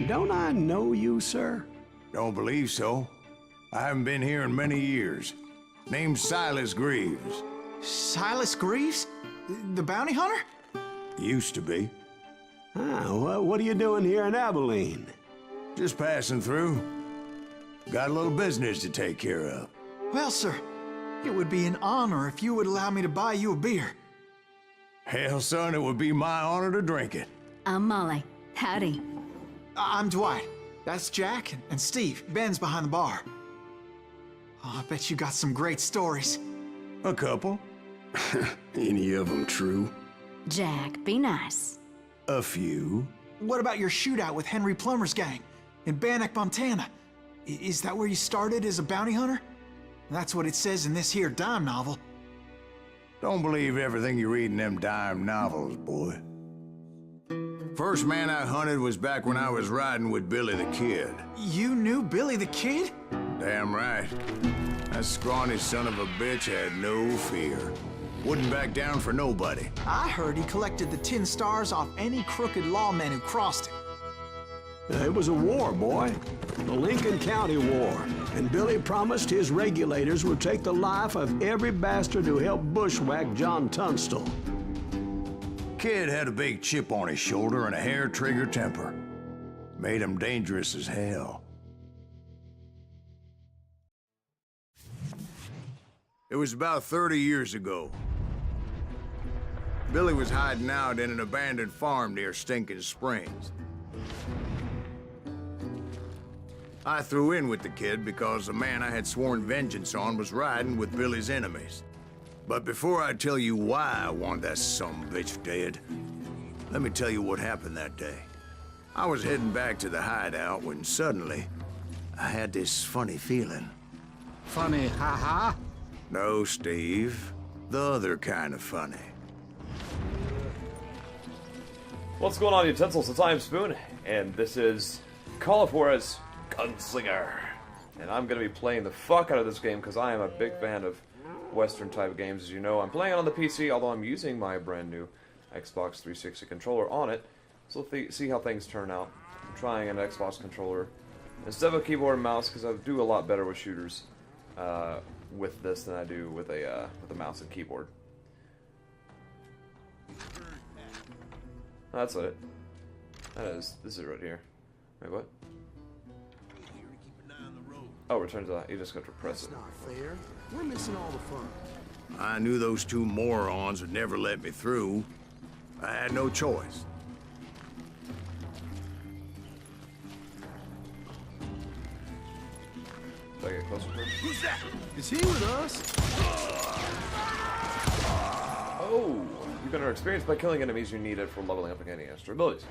Don't I know you, sir? Don't believe so. I haven't been here in many years. Name's Silas Greaves. Silas Greaves? The bounty hunter? Used to be. Ah, what are you doing here in Abilene? Just passing through. Got a little business to take care of. Well, sir, it would be an honor if you would allow me to buy you a beer. Hell, son, it would be my honor to drink it. I'm Molly. Howdy. I'm Dwight. That's Jack and Steve. Ben's behind the bar. Oh, I bet you got some great stories. A couple. Any of them true? Jack, be nice. A few. What about your shootout with Henry Plummer's gang in Bannock, Montana? Is that where you started as a bounty hunter? That's what it says in this here dime novel. Don't believe everything you read in them dime novels, boy. First man I hunted was back when I was riding with Billy the Kid. You knew Billy the Kid? Damn right. That scrawny son of a bitch had no fear. Wouldn't back down for nobody. I heard he collected the 10 stars off any crooked lawmen who crossed him. It was a war, boy. The Lincoln County War. And Billy promised his regulators would take the life of every bastard who helped bushwhack John Tunstall. Kid had a big chip on his shoulder and a hair-trigger temper. Made him dangerous as hell. It was about 30 years ago. Billy was hiding out in an abandoned farm near Stinking Springs. I threw in with the kid because the man I had sworn vengeance on was riding with Billy's enemies. But before I tell you why I want that sumbitch dead, let me tell you what happened that day. I was heading back to the hideout when suddenly I had this funny feeling. Funny, ha-ha? No, Steve. The other kind of funny. What's going on, Utensils? It's I am Spoon, and this is Call of Juarez Gunslinger. And I'm going to be playing the fuck out of this game because I am a big fan of Western type games. As you know, I'm playing on the PC, although I'm using my brand new Xbox 360 controller on it. So let's see how things turn out. I'm trying an Xbox controller instead of a keyboard and mouse because I do a lot better with shooters with this than I do with a mouse and keyboard. That's it. This is it right here. Wait, what? Oh, return to that. You just got to press it. That's not fair. We're missing all the fun. I knew those two morons would never let me through. I had no choice. Should I get closer first? Who's that? Is he with us? Oh! You can earn experience by killing enemies you needed for leveling up and gaining extra abilities.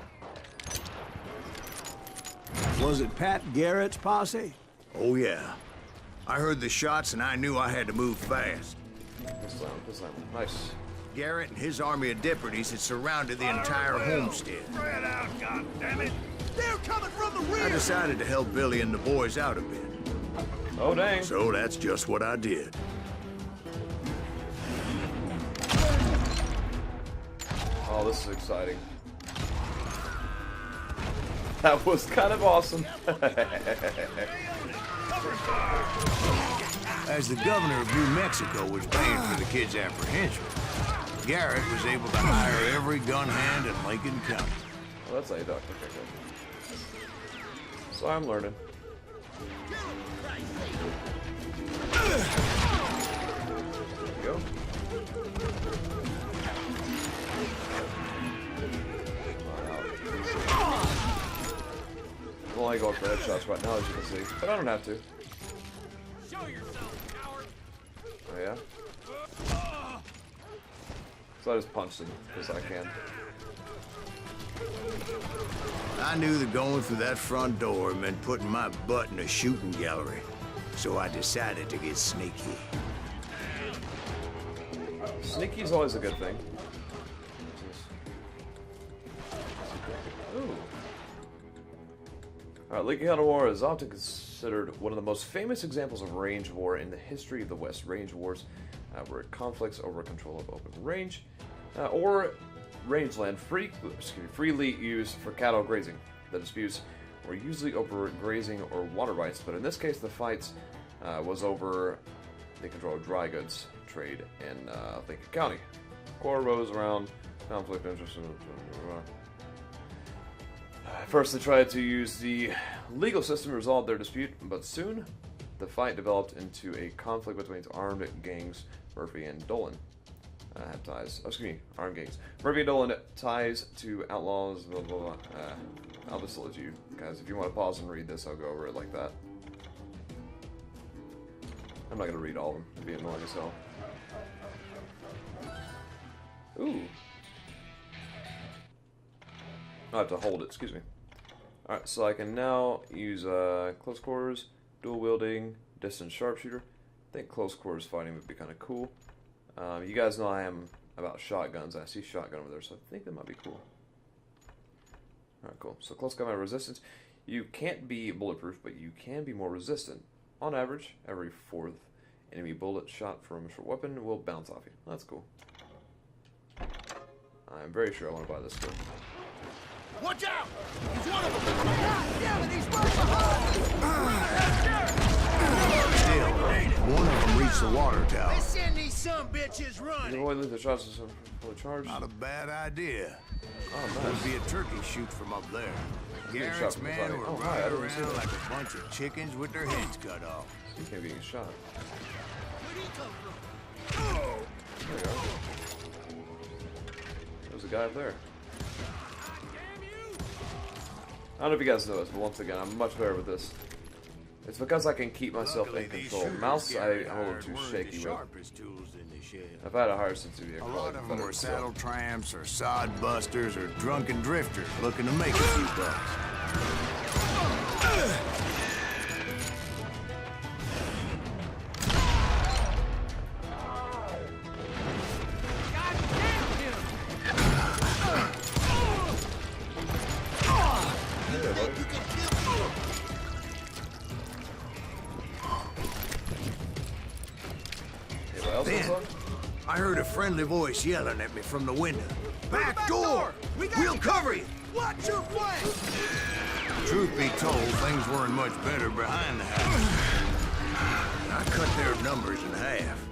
Was it Pat Garrett's posse? Oh, yeah. I heard the shots and I knew I had to move fast. This time. Nice. Garrett and his army of deputies had surrounded the entire homestead. Spread out, goddammit! They're coming from the rear! I decided to help Billy and the boys out a bit. Oh, dang. So that's just what I did. Oh, this is exciting. That was kind of awesome. As the governor of New Mexico was paying for the kid's apprehension, Garrett was able to hire every gun hand in Lincoln County. Oh, that's how you duck. Okay, good. So I'm learning. There we go. I'm only going for headshots right now, as you can see, but I don't have to. Show yourself, coward! Oh yeah? So I just punched him, because I can. I knew that going through that front door meant putting my butt in a shooting gallery, so I decided to get sneaky. Sneaky's always a good thing. Ooh. Alright, Lincoln County War is often considered one of the most famous examples of range war in the history of the West. Range wars were conflicts over control of open range or rangeland freely used for cattle grazing. The disputes were usually over grazing or water rights, but in this case the fight was over the control of dry goods trade in Lincoln County. Quarrel rose around conflict of interest. First they tried to use the legal system to resolve their dispute, but soon the fight developed into a conflict between armed gangs. Murphy and Dolan had ties. Oh, excuse me, armed gangs. Murphy and Dolan ties to outlaws. Blah, blah, blah. I'll just let you guys, if you want to pause and read this, I'll go over it like that. I'm not gonna read all of them. It'd be annoying as hell. Ooh. I have to hold it. Excuse me. All right, so I can now use close quarters, dual wielding, distance sharpshooter. I think close quarters fighting would be kind of cool. You guys know I am about shotguns. I see shotgun over there, so I think that might be cool. Alright, cool. So close combat resistance. You can't be bulletproof, but you can be more resistant. On average, every 4th enemy bullet shot from a short weapon will bounce off you. That's cool. I'm very sure I want to buy this skill. Watch out! He's one of them! God damn it, he's right behind! Still, one of them reached the water tower. Let's send these some bitches running! Avoid lethal shots as fully charged. Not a bad idea. Oh, Would nice. be a turkey shoot from up there. Getting shot Garrett's from the men side. were Oh, hi, I riding didn't see around that. like a bunch of chickens with their heads cut off. You can't be getting shot. Where'd he come from? There you go. There's a guy up there. I don't know if you guys know this, but once again, I'm much better with this. It's because I can keep myself Luckily, in these control. shooters Mouse, I'm a Garrett little hired too weren't shaky the with. sharpest tools in the shed. If I had a higher sensitivity, A I'd lot probably of be them better. were So, saddle tramps or sod busters or drunken drifters looking to make a few bucks. anybody else Then, on I heard a friendly voice yelling at me from the window. Back door! door! We'll cover you! Watch your flank! Truth be told, things weren't much better behind the house. I cut their numbers in half,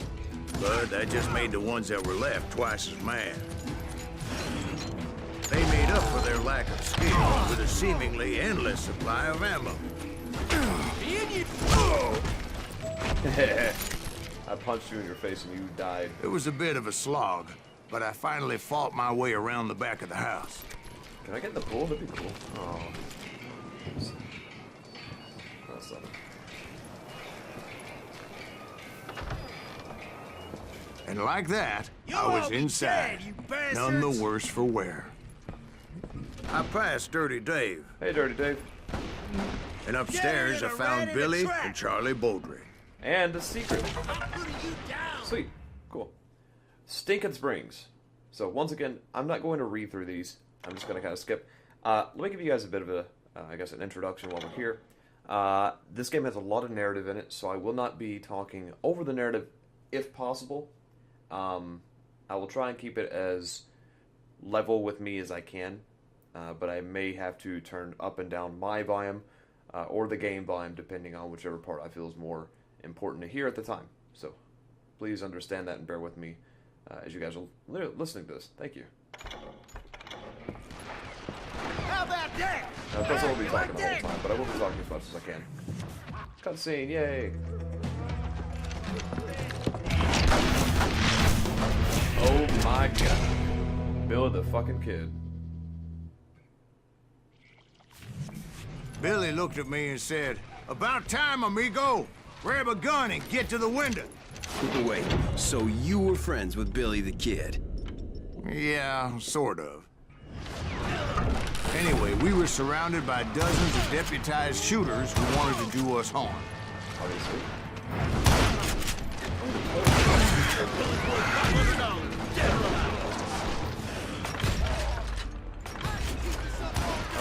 but that just made the ones that were left twice as mad. They made up for their lack of skill with a seemingly endless supply of ammo. I punched you in your face and you died. It was a bit of a slog, but I finally fought my way around the back of the house. Can I get in the pool? That'd be cool. Oh. That's not it. And like that, You I was all be inside, dead, you bastards! none the worse for wear. I passed Dirty Dave, Hey, Dirty Dave. and upstairs I Get in found right in the Billy trap. and Charlie Baldry. And a secret. I'm putting you down! Sweet. Cool. Stinkin' Springs. So, once again, I'm not going to read through these. I'm just going to kind of skip. Let me give you guys a bit of a, I guess, an introduction while we're here. This game has a lot of narrative in it, so I will not be talking over the narrative if possible. I will try and keep it as level with me as I can, but I may have to turn up and down my volume or the game volume depending on whichever part I feel is more important to hear at the time. So please understand that and bear with me as you guys are listening to this. Thank you. How about that? Now, of course I won't be talking the whole time, but I will be talking as much as I can. Cutscene, yay! Oh my god. Billy the fucking Kid. Billy looked at me and said, "About time, amigo! Grab a gun and get to the window." Wait, so you were friends with Billy the Kid? Yeah, sort of. Anyway, we were surrounded by dozens of deputized shooters who wanted to do us harm. Obviously.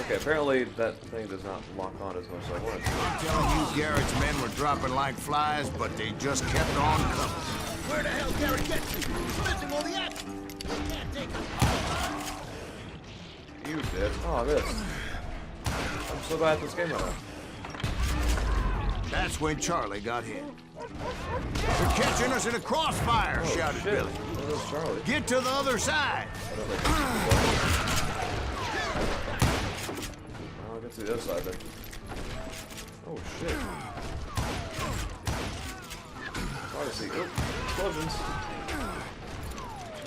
Okay, apparently that thing does not lock on as much as I wanted to. I'm telling you, Garrett's men were dropping like flies, but they just kept on coming. Where the hell Garrett get you? He's missing all the action! You can't take him! You did. Oh, this. I'm so bad at this game right now. That's when Charlie got hit. They're catching us in a crossfire, shouted Shit. Billy. Where was Charlie? Get to the other side. I'll get to the other side then. Oh shit. Try to see. Oh, explosions.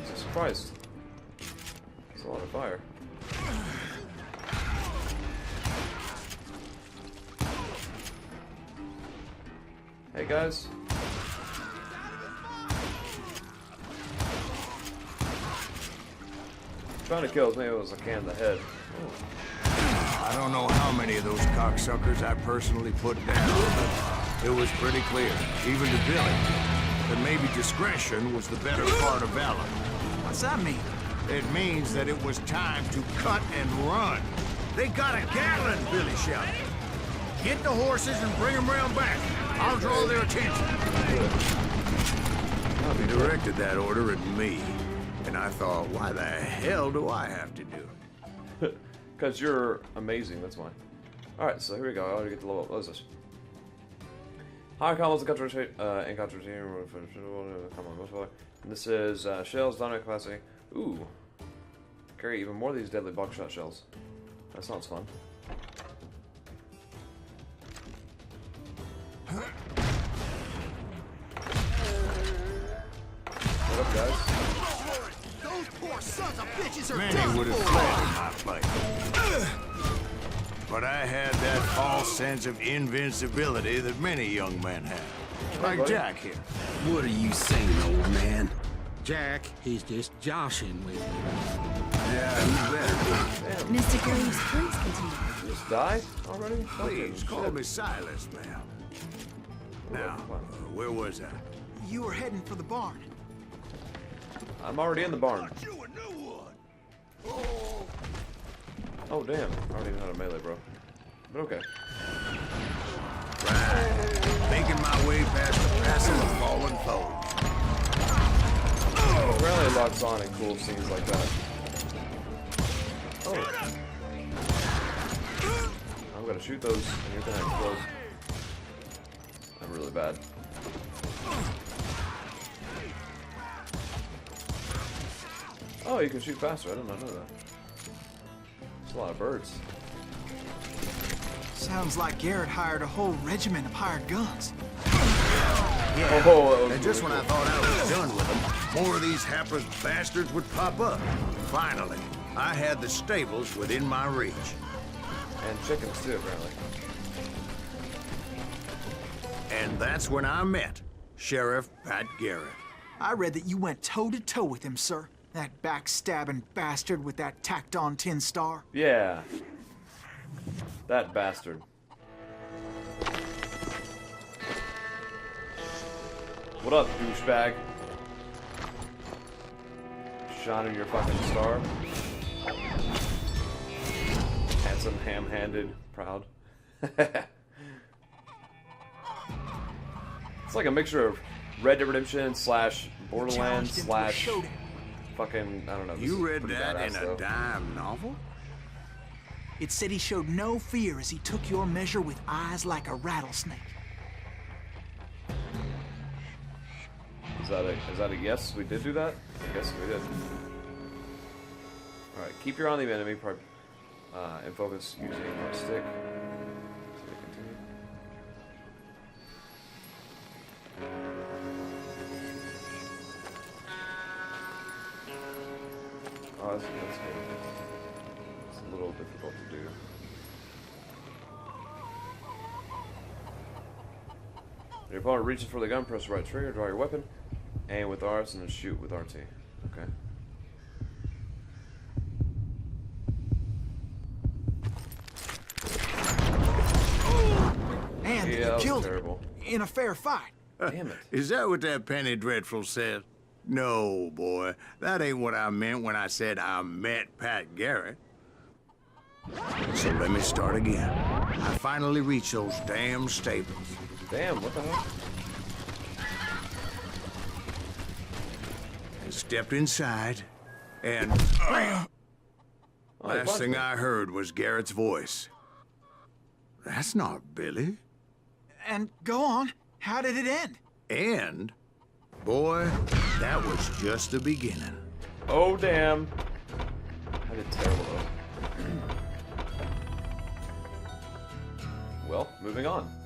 Jesus Christ. That's a lot of fire. Hey guys. Trying to kill as many as I can in the head. I don't know how many of those cocksuckers I personally put down, but it was pretty clear, even to Billy, that maybe discretion was the better part of valor. What's that mean? It means that it was time to cut and run. They got a Gatlin, Billy shouted. Get the horses and bring them round back. I'll draw their attention. He directed that order at me, and I thought, why the hell do I have to do it? Because you're amazing, that's why. Alright, so here we go. I already get the level up. What is this? Higher combos and concentration. Come on, and this is shells, dynamite capacity. Ooh. Carry even more of these deadly buckshot shells. That sounds fun. What up, guys? Those poor sons of bitches are Many done would have for. fled in my place. But I had that false sense of invincibility that many young men have. Like Jack here. What are you saying, old man? Jack, he's just joshing with me. Yeah, you better Mr. Greaves, please continue. Just die already? be. Please, call Shit. me Silas, ma'am. Now, where was I? You were heading for the barn. I'm already in the barn. You a new one. Oh, damn. I already know how to melee, bro. But okay. Right. Making my way past the passel of fallen foes. Apparently it locks on in cool scenes like that. Oh. I'm gonna shoot those and you're gonna explode. I'm really bad. Oh, you can shoot faster. I did not know that. There's a lot of birds. Sounds like Garrett hired a whole regiment of hired guns. Yeah. Oh, that was And just really when I thought I was done with them, more of these hapless bastards would pop up. Finally, I had the stables within my reach. And chickens too, apparently. And that's when I met Sheriff Pat Garrett. I read that you went toe-to-toe with him, sir. That backstabbing bastard with that tacked-on tin star. Yeah. That bastard. What up, douchebag? Shining your fucking star. Handsome, ham-handed, proud. It's like a mixture of Red Dead Redemption slash Borderlands Challenged him to a slash showdown. fucking, I don't know. This You is read pretty that in badass, a though. dime novel? It said he showed no fear as he took your measure with eyes like a rattlesnake. Is that a yes? We did do that? I guess we did. Alright, keep your eye on the enemy and focus using our stick. So we continue. Oh, that's good. It's a little difficult to do. Your opponent reaches for the gun, press the right trigger, draw your weapon, aim with R, and then shoot with RT. Okay. And Yeah, you that was killed terrible. him in a fair fight. Damn it. Is that what that Penny Dreadful said? No, boy. That ain't what I meant when I said I met Pat Garrett. So let me start again. I finally reached those damn stables. Damn, what the hell? And stepped inside, and Oh, he last punched thing me. I heard was Garrett's voice. That's not Billy. And go on. How did it end? And, boy, that was just the beginning. Oh, damn. I did terrible, though. Well, moving on.